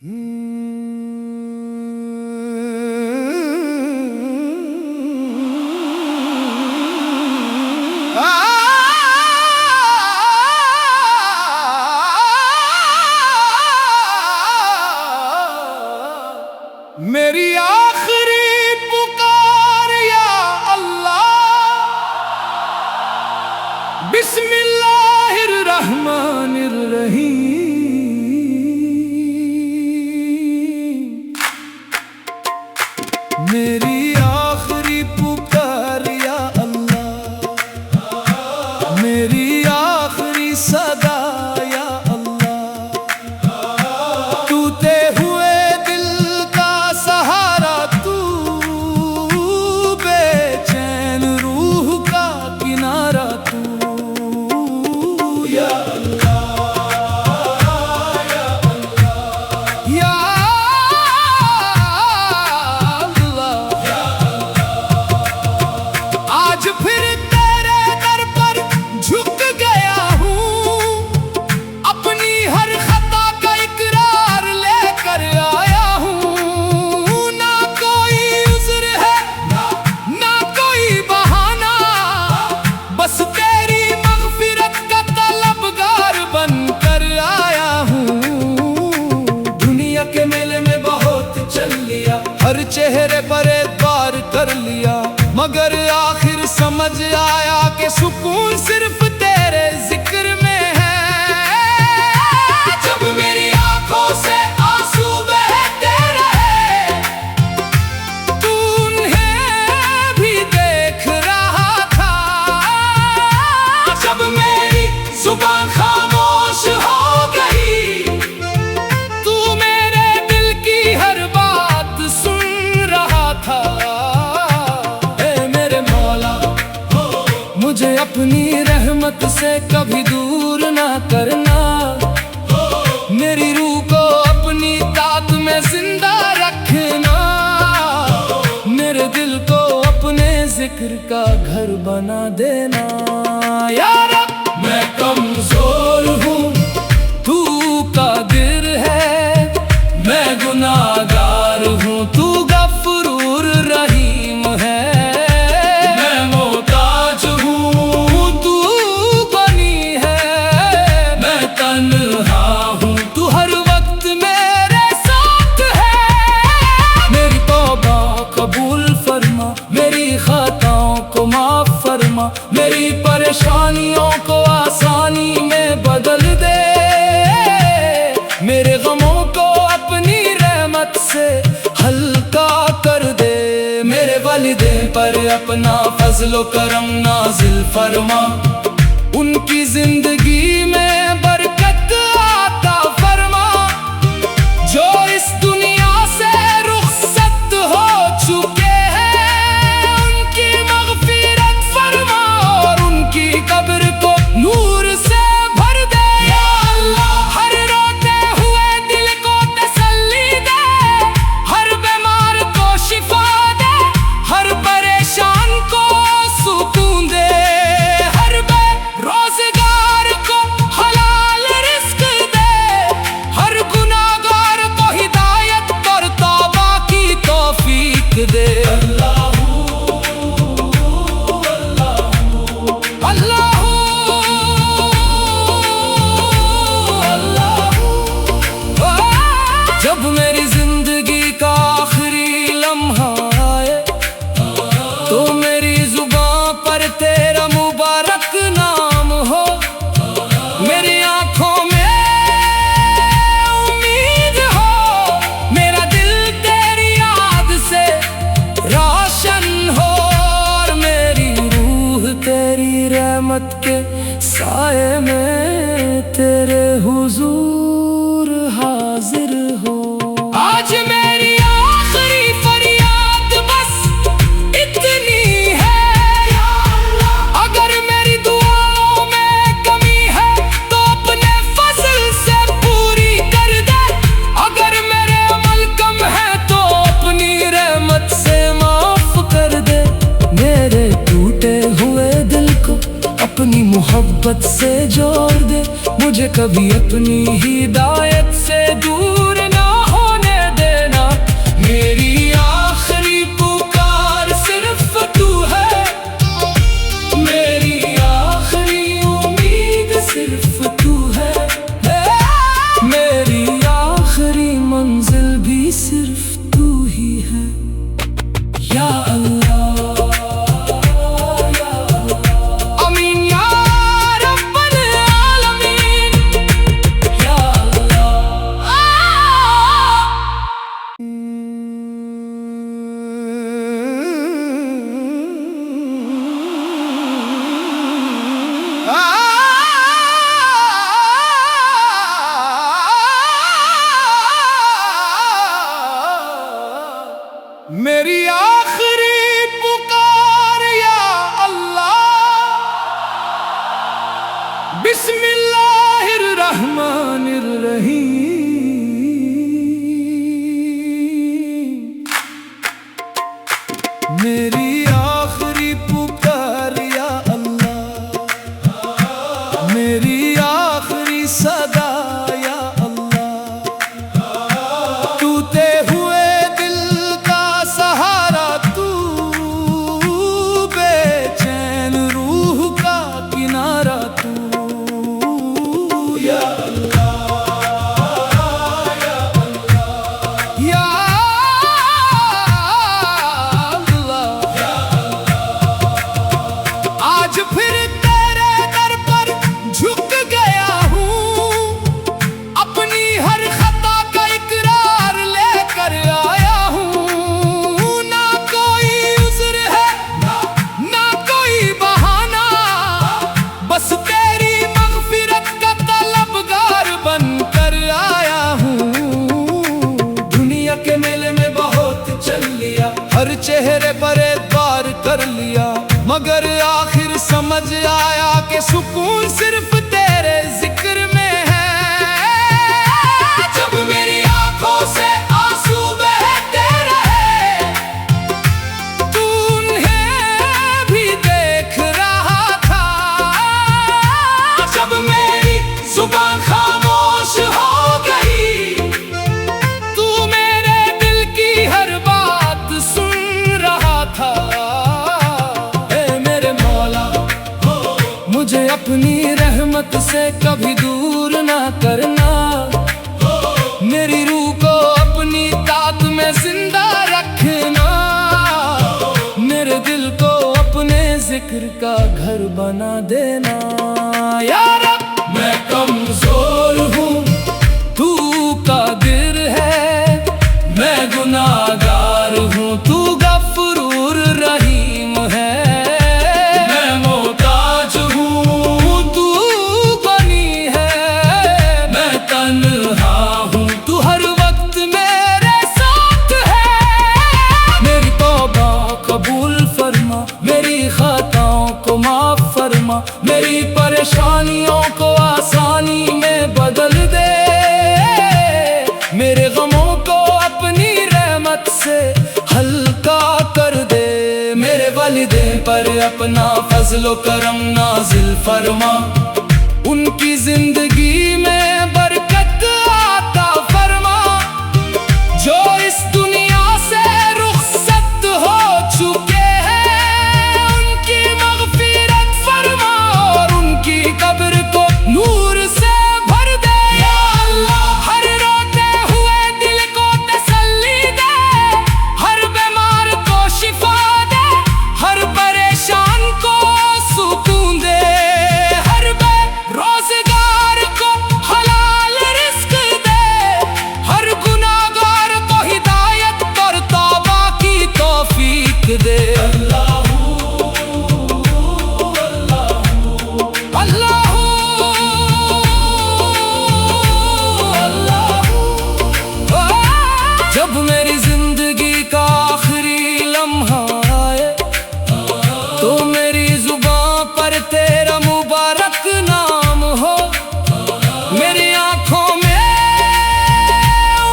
मेरी आखिरी पुकार या अल्लाह, बिस्मिल्लाहिर्रहमानिर्रहीम। मेरी आखिरी पुकार या अल्लाह, मेरी आखिरी सदा या अल्लाह। टूटे हुए दिल का सहारा तू, बेचैन रूह का किनारा तू। या हर चेहरे पर एतबार कर लिया, मगर आखिर समझ आया कि सुकून सिर्फ तेरे जिक्र में है। जब मेरी आंखों से आंसू बहते रहे, तू उन्हें भी देख रहा था। जब मेरी जुबान खामोश हो गई, तू मेरे दिल की हर बात सुन था। ऐ मेरे मौला, मुझे अपनी रहमत से कभी दूर ना करना। मेरी रूह को अपनी ताक़त में जिंदा रखना। मेरे दिल को अपने जिक्र का घर बना देना। या रब, मैं कमजोर हूँ, तू कादिर है। मैं गुनाहगार हूँ, तू गफूर रहीम है। मैं मोहताज हूँ, तू गनी है। मैं तन्हा हूँ, तू हर वक्त मेरे साथ है। मेरी तौबा कबूल फरमा, मेरी खताओं को माफ फरमा। मेरी परेशानियों को आसानी में बदल दे। मेरे गमों को अपनी रहमत से हल्का कर दे। मेरे वालिदैन पर अपना फजलो करम नाजिल फरमा। उनकी जिंदगी में बरकत आता फरमा। जो इस दुनिया से रुखसत हो चुके हैं, उनकी मग़फ़िरत फरमा और उनकी कब्र को नूर से भर दे। या अल्लाह, हर रोते हुए दिल को तसल्ली दे। हर बीमार को शिफा दे, हर परेशान को सुकून दे। हर बेरोज़गार को हलाल रिज़्क़ दे। हर गुनाहगार को हिदायत और तौबा की तौफीक दे। जब मेरी जिंदगी का आखिरी लम्हा आए, तो मेरी जुबां पर तेरा मुबारक नाम हो। मेरी आंखों में उम्मीद हो, मेरा दिल तेरी याद से रोशन हो। और मेरी रूह तेरी रहमत के साए में तेरे हुजूर हाजिर हो। आज मेरी आखिरी फरियाद बस इतनी है। अगर मेरी दुआओं में कमी है, तो अपने फजल से पूरी कर दे। अगर मेरे अमल कम है, तो अपनी रहमत से माफ कर दे। मेरे टूटे हुए दिल को अपनी मोहब्बत से जोड़ दे। मुझे कभी अपनी हिदायत से दूर ना हो। चेहरे पर एतबार कर लिया, मगर आखिर समझ आया कि सुकून सिर्फ तेरे जिक्र में है। जब मेरी आंखों से आंसू बहते रहे, तू उन्हें भी देख रहा था। जब मेरी जुबान खामोश हो गई, तू मेरे दिल की हर बात सुन रहा था। ऐ मेरे मौला, मुझे अपनी रहमत से कभी दूर ना करना। मेरी रूह को अपनी तात में जिंदा रखना। मेरे दिल को अपने जिक्र का घर बना देना। या रब, मैं कमजोर हूँ, तू कादिर है। मैं गुनाहगार हूँ, तू गफूर रहीम है। मैं मोहताज हूँ, तू गनी है। मैं तन्हा हूँ, तू हर वक्त मेरे साथ है। मेरी तौबा कबूल फरमा, मेरी खताओं को माफ फरमा। मेरी परेशानियों को आसानी में बदल दे। मेरे गमों को अपनी रहमत से हल्का कर दे। मेरे वालिदैन पर अपना फजलो करम नाजिल फरमा। उनकी जिंदगी में बरकत आता फरमा। जो इस दुनिया से रुखसत हो चुके हैं, उनकी मग़फ़िरत फरमा और उनकी कब्र को नूर से भर दे। या अल्लाह, हर रोते हुए दिल को तसल्ली दे। हर बीमार को शिफा दे, हर परेशान को सुकून दे। हर बेरोज़गार को हलाल रिज़्क़ दे। हर गुनाहगार को हिदायत और तौबा की तौफीक दे। जब मेरी जिंदगी का आखिरी लम्हा आए, तो मेरी जुबां पर तेरा मुबारक नाम हो। मेरी आंखों में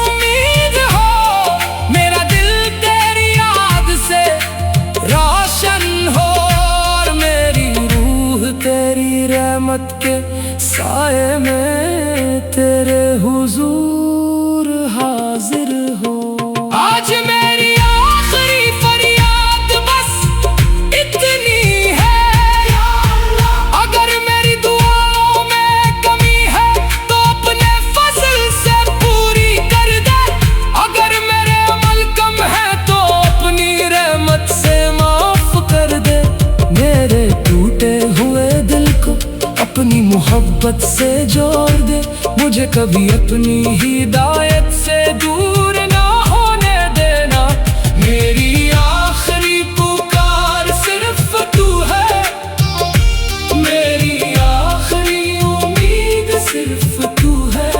उम्मीद हो, मेरा दिल तेरी याद से रोशन हो। और मेरी रूह तेरी रहमत के साए में तेरे हुजूर हाजिर हो। आज मेरी आखिरी फरियाद बस इतनी है। अगर मेरी दुआओं में कमी है, तो अपने फजल से पूरी कर दे। अगर मेरे अमल कम है, तो अपनी रहमत से माफ कर दे। मेरे टूटे हुए दिल को अपनी मोहब्बत से जोड़ दे। मुझे कभी अपनी हिदायत से दूर ना होने देना। मेरी आखिरी पुकार सिर्फ तू है। मेरी आखिरी उम्मीद सिर्फ तू है।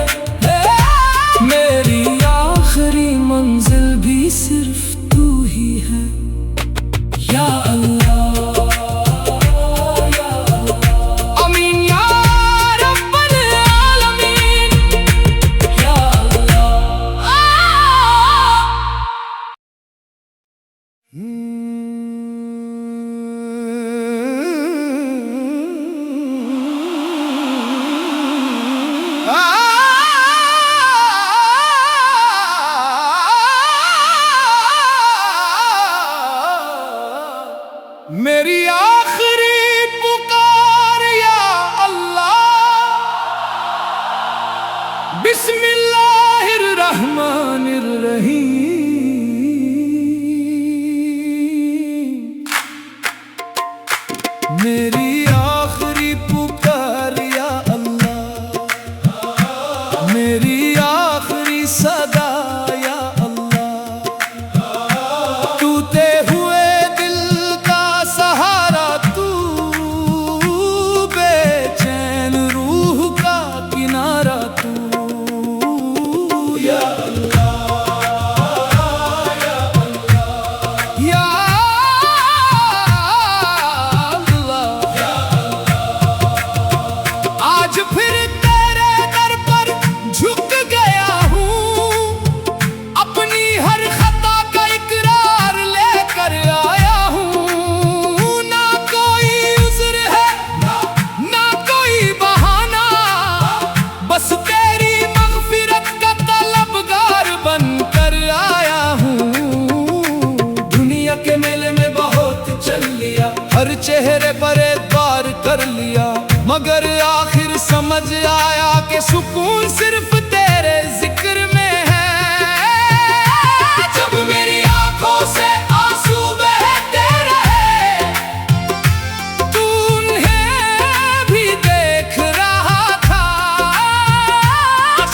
मेरी आखिरी मंजिल भी सिर्फ तू ही है। या अल्लाह, मेरी आखिरी पुकार या अल्लाह, बिस्मिल्लाहिर रहमानिर रहीम। मेरी आखिरी पुकार या अल्लाह, मेरी आखिरी सदा या अल्लाह। टूटे हुए दिल का सहारा तू, बेचैन रूह का किनारा तू। या अल्लाह, या अल्लाह, या हर चेहरे पर एतबार कर लिया, मगर आखिर समझ आया कि सुकून सिर्फ तेरे जिक्र में है। जब मेरी आंखों से आंसू बहते रहे, तू उन्हें भी देख रहा था।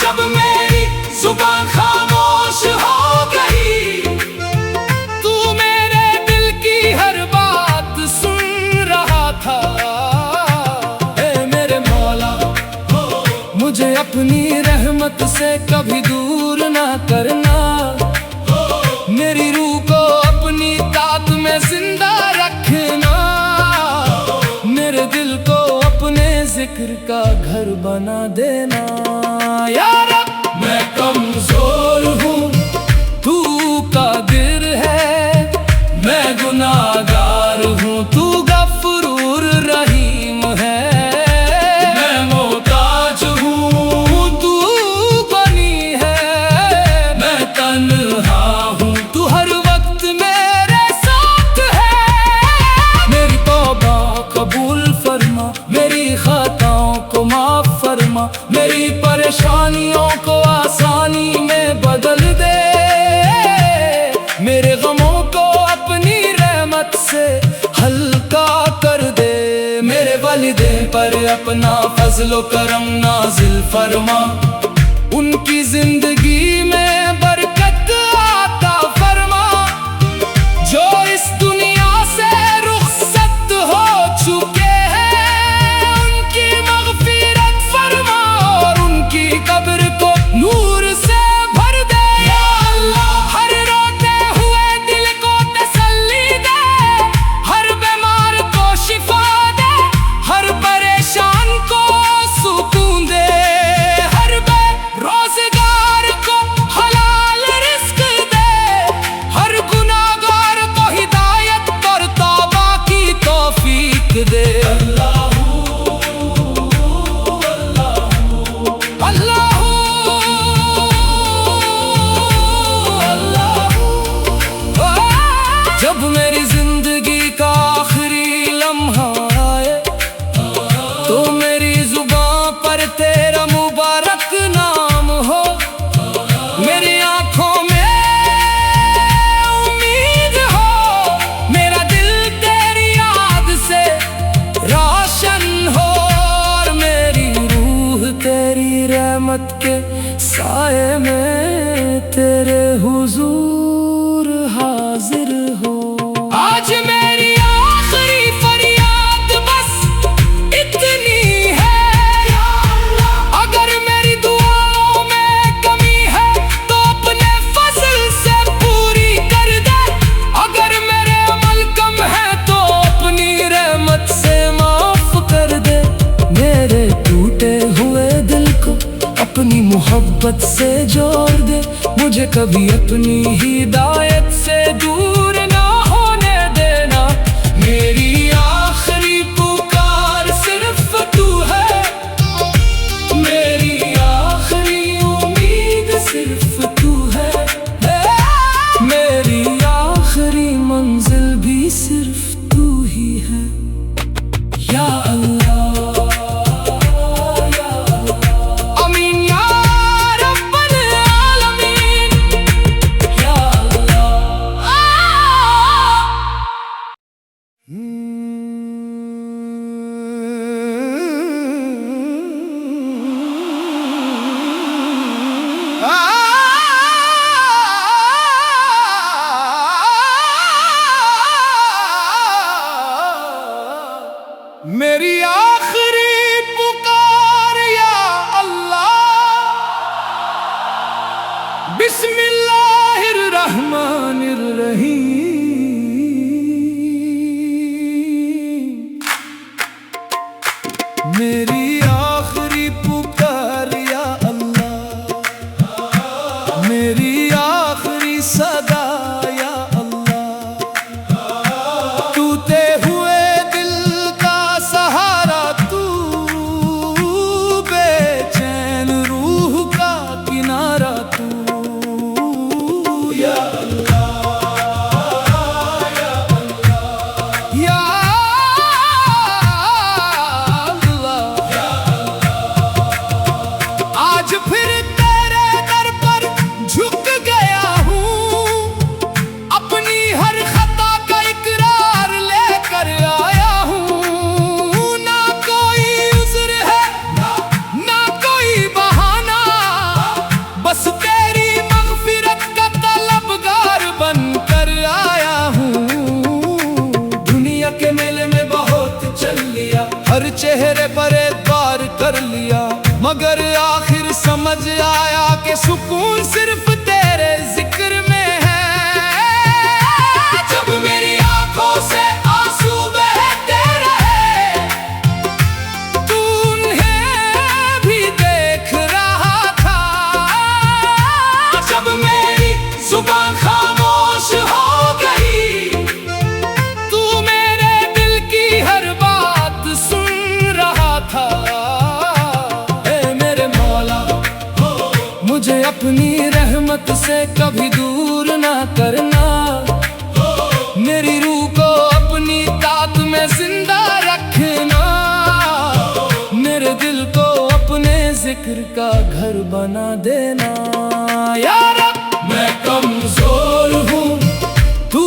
जब मेरी जुबान खामोश हो गई, तू मेरे दिल की हर बात सुन रहा था। ऐ मेरे मौला, मुझे अपनी रहमत से कभी दूर ना करना। मेरी रूह को अपनी तात में जिंदा रखना। मेरे दिल को अपने जिक्र का घर बना देना। या रब, मैं कमजोर हूँ, तू कादिर है। मैं गुनाहगार हूँ, तू गफूर रहीम है। मैं मोहताज हूँ, तू गनी है। मैं तन्हा हूँ, तू हर वक्त मेरे साथ है। मेरी तौबा कबूल फरमा, मेरी खताओं को माफ फरमा। मेरी परेशानियों को आसानी में बदल दे। मेरे गमों को अपनी रहमत से हल्का कर दे। मेरे वालिदैन पर अपना फजलो करम नाजिल फरमा। उनकी जिंदगी में बरकत आता फरमा। जो इस दुनिया से रुखसत हो चुके हैं, उनकी मग़फ़िरत फरमा और उनकी कब्र को नूर से भर दे। या अल्लाह, हर रोते हुए दिल को तसल्ली दे। हर बीमार को शिफा दे, हर परेशान को सुकून दे। हर बेरोज़गार को हलाल रिज़्क़ दे। हर गुनाहगार को हिदायत और तौबा की तौफीक दे। जब मेरी जिंदगी का आखिरी लम्हा आए, तो मेरी जुबां पर तेरा मुबारक नाम हो। मेरी आंखों में उम्मीद हो, मेरा दिल तेरी याद से रोशन हो। और मेरी रूह तेरी रहमत के साए में तेरे हुजूर हाजिर हो। आज मेरी आखिरी फरियाद बस इतनी है। अगर मेरी दुआओं में कमी है, तो अपने फजल से पूरी कर दे। अगर मेरे अमल कम है, तो अपनी रहमत से माफ कर दे। मेरे टूटे हुए दिल को अपनी मोहब्बत से जोड़ दे। मुझे कभी अपनी हिदायत से दूर ना होने देना। मेरी आखिरी पुकार सिर्फ तू है। मेरी आखिरी उम्मीद सिर्फ तू है। मेरी आखिरी मंजिल भी सिर्फ तू ही है। या अल्लाह, मेरी आखिरी पुकार या अल्लाह। बिस्मिल्लाहिर रहमानिर रहीम। मेरी आखिरी पुकार या अल्लाह। मेरी आखिरी सदा या अल्लाह। टूटे हुए दिल का सहारा तू, बेचैन रूह का किनारा तू। या अल्लाह, या अल्लाह, या हर चेहरे पर एतबार कर लिया, मगर आखिर समझ आया कि सुकून सिर्फ तेरे जिक्र में है। जब मेरी आंखों से आंसू बहते रहे, तू उन्हें भी देख रहा था। जब मेरी जुबान खामोश हो गई, तू मेरे दिल की हर बात सुन रहा था। ऐ मेरे मौला, मुझे अपनी रहमत से कभी दूर ना करना। मेरी रूह को अपनी तात में जिंदा रखना। मेरे दिल को अपने जिक्र का घर बना देना। या रब, मैं कमजोर हूँ, तू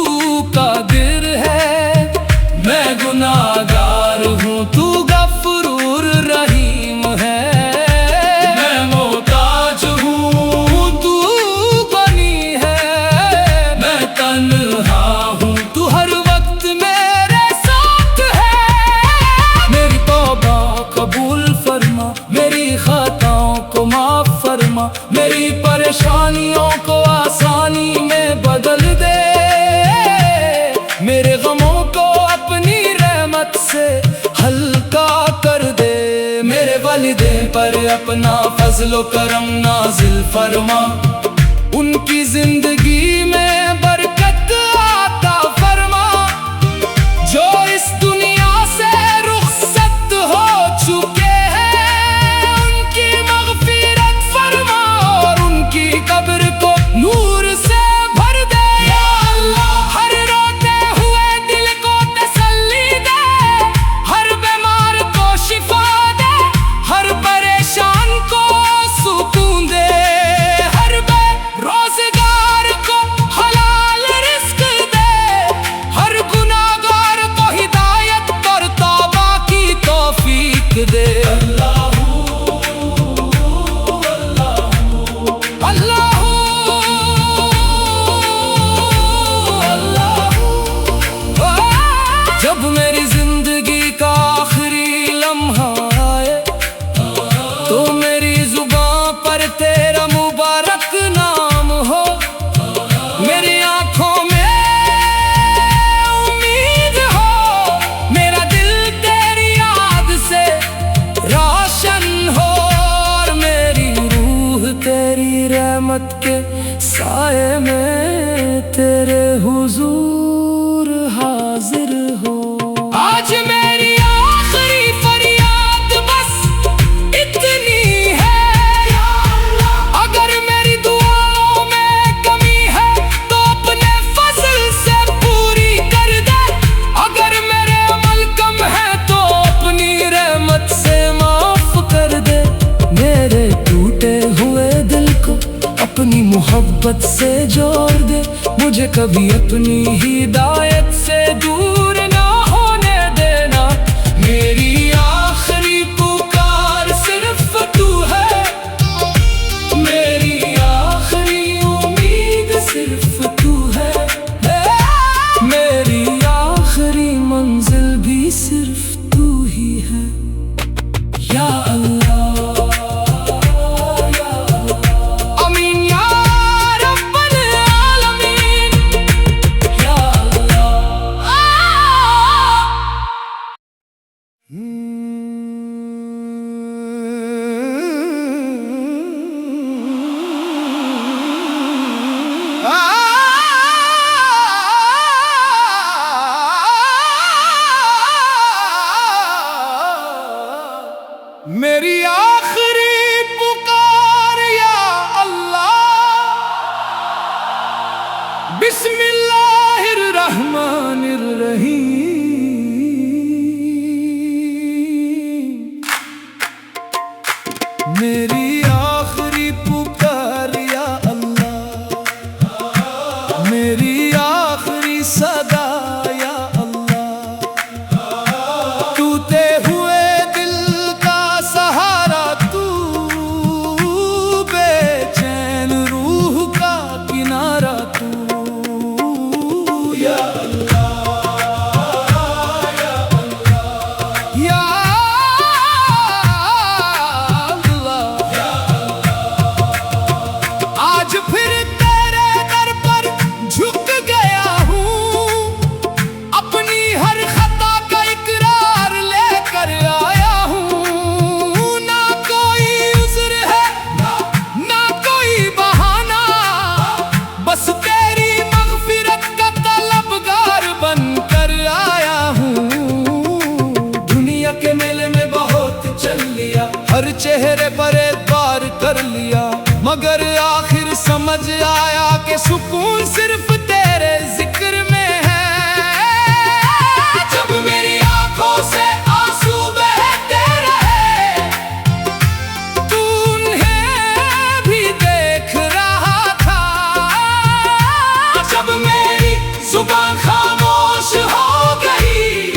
कादिर है। मैं गुनाहगार हूँ, तू गफूर रहीम है। मैं मोहताज हूँ, तू गनी है। मैं तन्हा हूँ, तू हर वक्त मेरे साथ है। मेरी तौबा कबूल फरमा, मेरी खताओं को माफ फरमा। मेरी परेशानियों को आसानी में बदल दे। मेरे गमों को अपनी रहमत से हल्का कर दे। मेरे वालिदैन पर अपना फजलो करम नाजिल फरमा। उनकी जिंदगी में बरकत आता फरमा। जो इस दुनिया से रुखसत हो चुके हैं, उनकी मग़फ़िरत फरमा और उनकी कब्र को नूर से भर दे। या अल्लाह, हर रोते हुए दिल को तसल्ली दे। हर बीमार को शिफा दे, हर परेशान को सुकून दे। हर बेरोज़गार को हलाल रिज़्क़ दे। हर गुनाहगार को हिदायत और तौबा की तौफीक दे। जब मेरी जिंदगी का आखिरी लम्हा आए, तो मेरी जुबां पर तेरा मुबारक नाम हो। मेरी आंखों में उम्मीद हो, मेरा दिल तेरी याद से रोशन हो। और मेरी रूह तेरी रहमत के साए में तेरे हुजूर हाजिर हो। आज मेरी आखिरी फरियाद बस इतनी है। अगर मेरी दुआओं में कमी है, तो अपने फजल से पूरी कर दे। अगर मेरे अमल कम है, तो अपनी रहमत से माफ कर दे। मेरे टूटे हुए दिल को अपनी मोहब्बत से जोड़ दे। मुझे कभी अपनी हिदायत से दूर ना होने देना। मेरी आखिरी पुकार सिर्फ तू है। मेरी आखिरी उम्मीद सिर्फ तू है। मेरी आखिरी मंजिल भी सिर्फ तू ही है। या अल्लाह, मेरी आखिरी पुकार या अल्लाह। बिस्मिल्लाहिर रहमानिर रहीम। मेरी आखिरी पुकार या अल्लाह। मेरी आखिरी सदा या अल्लाह। टूटे हुए दिल का सहारा तू, बेचैन रूह का किनारा तू। या अल्लाह, फिर तेरे दर पर झुक गया हूँ, अपनी हर खता का इकरार लेकर आया हूँ। ना कोई उज़्र है ना कोई बहाना, बस तेरी मग़फ़िरत का तलबगार बनकर आया हूँ। दुनिया के मेले में बहुत चल लिया, हर चेहरे पर एतबार कर लिया, मगर आखिर समझ आया कि सुकून सिर्फ तेरे जिक्र में है। जब मेरी आंखों से आंसू बहते रहे, तू उन्हें भी देख रहा था। जब मेरी जुबान खामोश हो गई,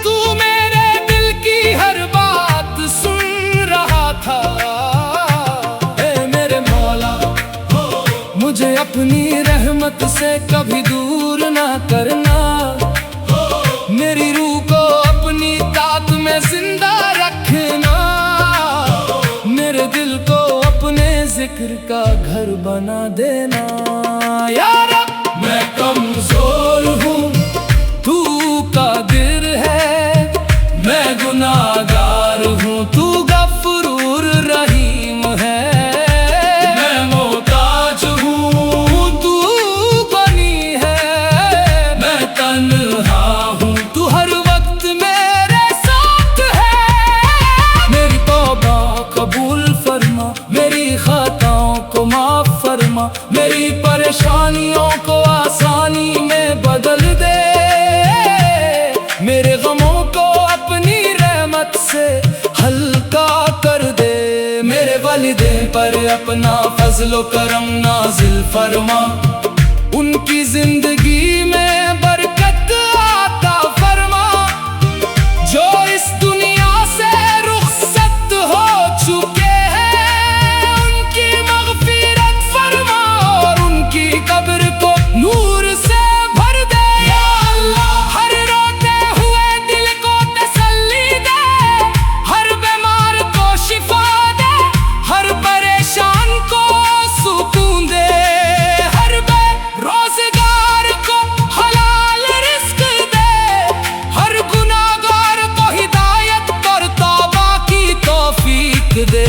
तू मेरे दिल की हर बात सुन रहा था। मुझे अपनी रहमत से कभी दूर ना करना, मेरी रूह को अपनी तात में जिंदा रखना, मेरे दिल को अपने जिक्र का घर बना देना। या रब मैं कमजोर हूँ, तू कादिर है, मैं गुनाहगार हूँ, तू गफूर रहीम है। मेरी परेशानियों को आसानी में बदल दे, मेरे गमों को अपनी रहमत से हल्का कर दे। मेरे वालिदैन पर अपना फजलो करम नाजिल फरमा, उनकी जिंदगी में बरकत आता फरमा। जो इस दुनिया से रुखसत हो चुके कब्र को नूर से भर दे। या अल्लाह हर रोते हुए दिल को तसल्ली दे, हर बीमार को शिफा दे, हर परेशान को सुकून दे, हर बेरोजगार को हलाल रिस्क दे, हर गुनाहगार को हिदायत और तौबा की तौफीक दे।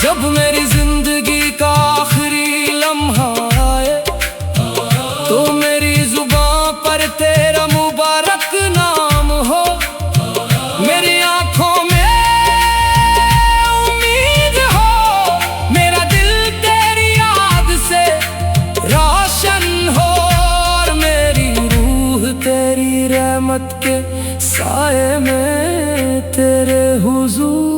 जब मेरी जिंदगी का आखिरी लम्हा आए, तो मेरी जुबां पर तेरा मुबारक नाम हो, मेरी आंखों में उम्मीद हो, मेरा दिल तेरी याद से रोशन हो, और मेरी रूह तेरी रहमत के साए में तेरे हुजूर